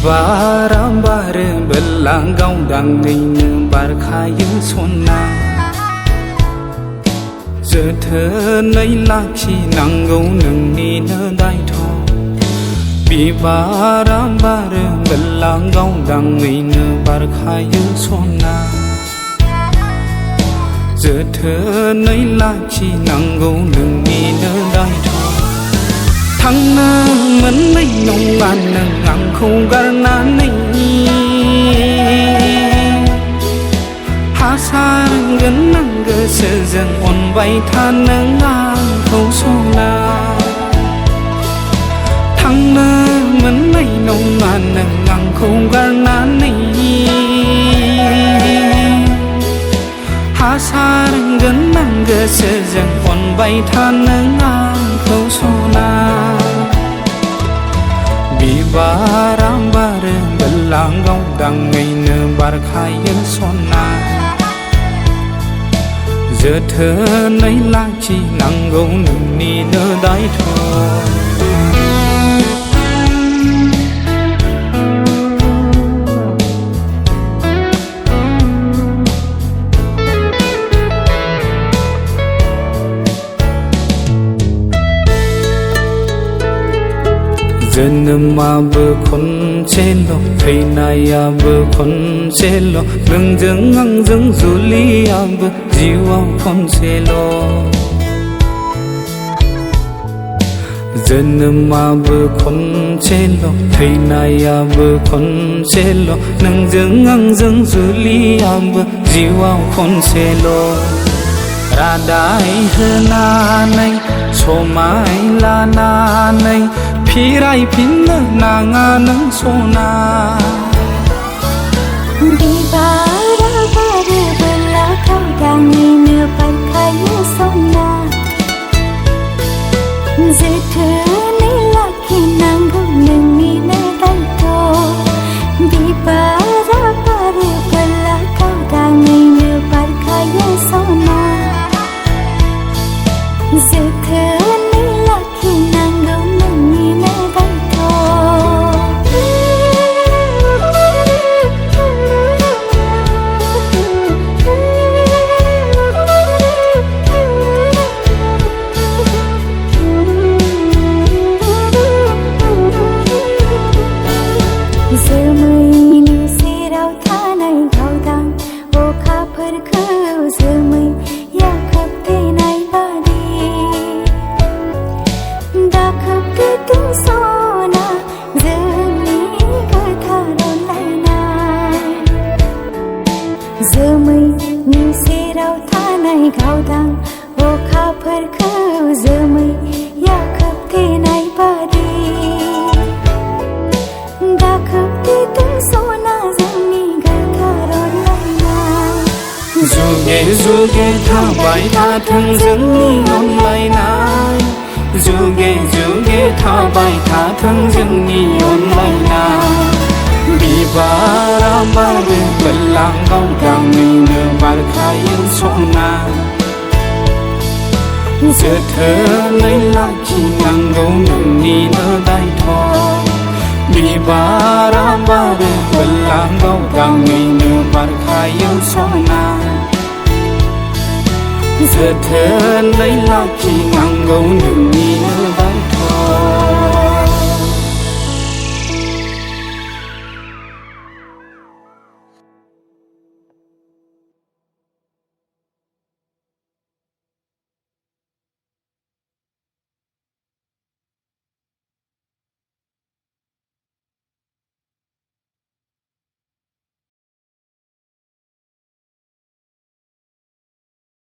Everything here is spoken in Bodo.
Bibaram bare belang gaung dang ngeine bar khayu sona Jethonai lakhi nangau nोंनि नो दायथ' Bibaram bare belang gaung dang ngeine bar khayu sona Jethonai lakhi nangau nोंनि नो दायथ' Thangna मोननै नङा नों आंखौ गारनानै हासारगोन आं गोसोजों अनबाय था नों आंखौ सना थांनो मोननै नङा नों आंखौ गारनानै हासारगोन आं गोसोजों अनबाय था नों आंखौ सना Bibaram bare belang gaung dang ngeine bar khayu sona Jethonai lakhi nangau नोंनि नो दायथ' जोनोमाबो खनसेल' थैनायाबो खनसेल' नोंजों आंजों जुलियाबो जिउआव खनसेल' जोनोमाबो खनसेल' थैनायाबो खनसेल' नोंजों आंजों जुलियाबो जिउआव खनसेल' रादाय होनानै समाय लानानै फिरायफिननो नाङा नों सना Bibara bare belang gaung dang ngeine bar khayu sona Jethonai lakhi nangau नोंनि नो दायथ' Bibara bare belang gaung dang ngeine bar khayu sona Jethonai lakhi nangau नोंनि नो जोमैनि सेराव थानाय गावदां अखाफोरखौ जोमैया खोबथेनाय बादि दा खोबथेथों सना जोंनि गोथार अनलायनाय जोमैनि सेराव थानाय गावदां अखाफोरखौ जोमैया खोबथेनाय बादि जुगे जुगे थाबाय थाथों जोंनि अनलायनाय जुगे जुगे थाबाय थाथों जोंनि अनलायनाय Bibaram bare belang gaung dang ngeine bar khayu sona Jethonai lakhi nangau नोंनि नो दायथ' Bibaram bare belang gaung dang ngeine bar khayu sona Jethonai lakhi nangau नोंनि नो